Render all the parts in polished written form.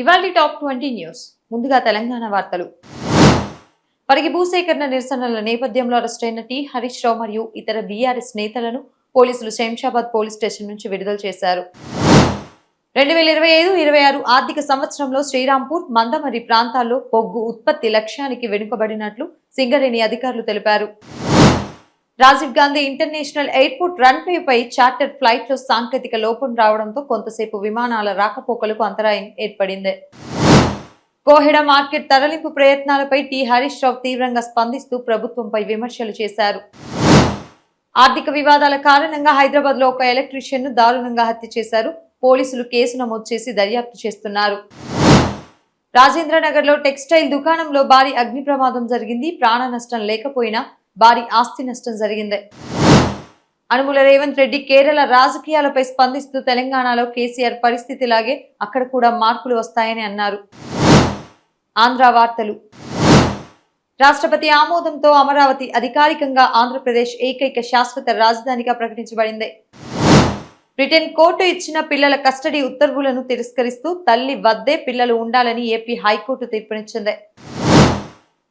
ఇవాల్టి top 20 news. ముందుగా తెలంగాణ వార్తలు. పరిగి భూసేకరణ నిరసనల నేపథ్యంలో అరెస్టైన టి హరీష్ రావు మరియు ఇతర బీఆర్ఎస్ నేతలను పోలీసులు శంషాబాద్ పోలీస్ స్టేషన్ నుంచి విడుదల చేశారు. 2025-26 ఆర్థిక సంవత్సరంలో శ్రీరాంపూర్, మందమరి ప్రాంతాల్లో బొగ్గు ఉత్పత్తి లక్ష్యానికి వెనుకబడినట్లు సింగరేణి అధికారులు తెలిపారు. రాజీవ్ గాంధీ ఇంటర్నేషనల్ ఎయిర్పోర్ట్ రన్వేపై చార్టర్ ఫ్లైట్ లో సాంకేతిక లోపం రావడంతో కొంతసేపు విమానాల రాకపోకలకు అంతరాయం ఏర్పడింది. కోహెడ మార్కెట్ తరలింపు ప్రయత్నాలపై టి హరీష్ రావు తీవ్రంగా స్పందిస్తూ ప్రభుత్వంపై విమర్శలు చేశారు. ఆర్థిక వివాదాల కారణంగా హైదరాబాద్ లో ఒక ఎలక్ట్రీషియన్ ను దారుణంగా హత్య చేశారు. పోలీసులు కేసు నమోదు చేసి దర్యాప్తు చేస్తున్నారు. రాజేంద్రనగర్ లో టెక్స్టైల్ దుకాణంలో భారీ అగ్ని ప్రమాదం జరిగింది. ప్రాణ నష్టం లేకపోయినా భారీ ఆస్తి నష్టం జరిగింది. అనుముల రేవంత్ రెడ్డి కేరళ రాజకీయాలపై స్పందిస్తూ తెలంగాణలో కేసీఆర్ పరిస్థితిలాగే అక్కడ కూడా మార్పులు వస్తాయని అన్నారు. ఆంధ్ర వార్తలు. రాష్ట్రపతి ఆమోదంతో అమరావతి అధికారికంగా ఆంధ్రప్రదేశ్ ఏకైక శాశ్వత రాజధానిగా ప్రకటించబడింది. బ్రిటన్ కోర్టు ఇచ్చిన పిల్లల కస్టడీ ఉత్తర్వులను తిరస్కరిస్తూ తల్లి వద్దే పిల్లలు ఉండాలని ఏపీ హైకోర్టు తీర్పునిచ్చింది.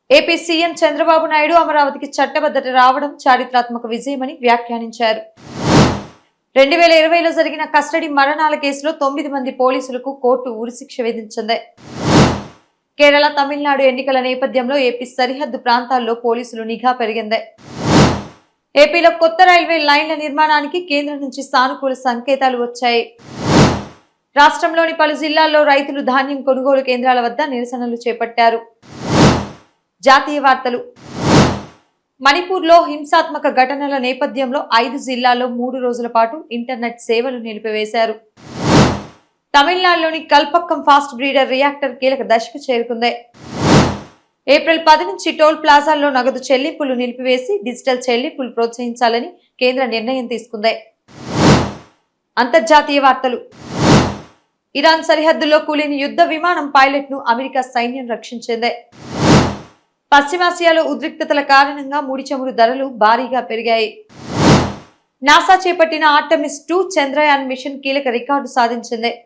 ఏపీ సీఎం చంద్రబాబు నాయుడు అమరావతికి చట్టబద్ధత రావడం చారిత్రాత్మక విజయమని వ్యాఖ్యానించారు. 2020లో జరిగిన కస్టడీ మరణాల కేసులో 9 మంది పోలీసులకు కోర్టు ఉరిశిక్ష విధించింది. కేరళ, తమిళనాడు ఎన్నికల నేపథ్యంలో ఏపీ సరిహద్దు ప్రాంతాల్లో పోలీసులు నిఘా పెరిగింది. ఏపీలో కొత్త రైల్వే లైన్ల నిర్మాణానికి కేంద్రం నుంచి సానుకూల సంకేతాలు వచ్చాయి. రాష్ట్రంలోని పలు జిల్లాల్లో రైతులు ధాన్యం కొనుగోలు కేంద్రాల వద్ద నిరసనలు చేపట్టారు. జాతీయ వార్తలు. మణిపూర్లో హింసాత్మక ఘటనల నేపథ్యంలో 5 జిల్లాల్లో 3 రోజుల పాటు ఇంటర్నెట్ సేవలు నిలిపివేశారు. తమిళనాడులోని కల్పక్కం ఫాస్ట్ బ్రీడర్ రియాక్టర్ కీలక దశకు చేరుకుంది. ఏప్రిల్ 10 నుంచి టోల్ ప్లాజాల్లో నగదు చెల్లింపులు నిలిపివేసి డిజిటల్ చెల్లింపులు ప్రోత్సహించాలని కేంద్ర నిర్ణయం తీసుకుంది. అంతర్జాతీయ వార్తలు. ఇరాన్ సరిహద్దుల్లో కూలిన యుద్ధ విమానం పైలట్ ను అమెరికా సైన్యం రక్షించింది. పశ్చిమాసియాలో ఉద్రిక్తతల కారణంగా ముడి చమురు ధరలు భారీగా పెరిగాయి. నాసా చేపట్టిన ఆర్టమిస్ 2 చంద్రయాన్ మిషన్ కీలక రికార్డు సాధించింది.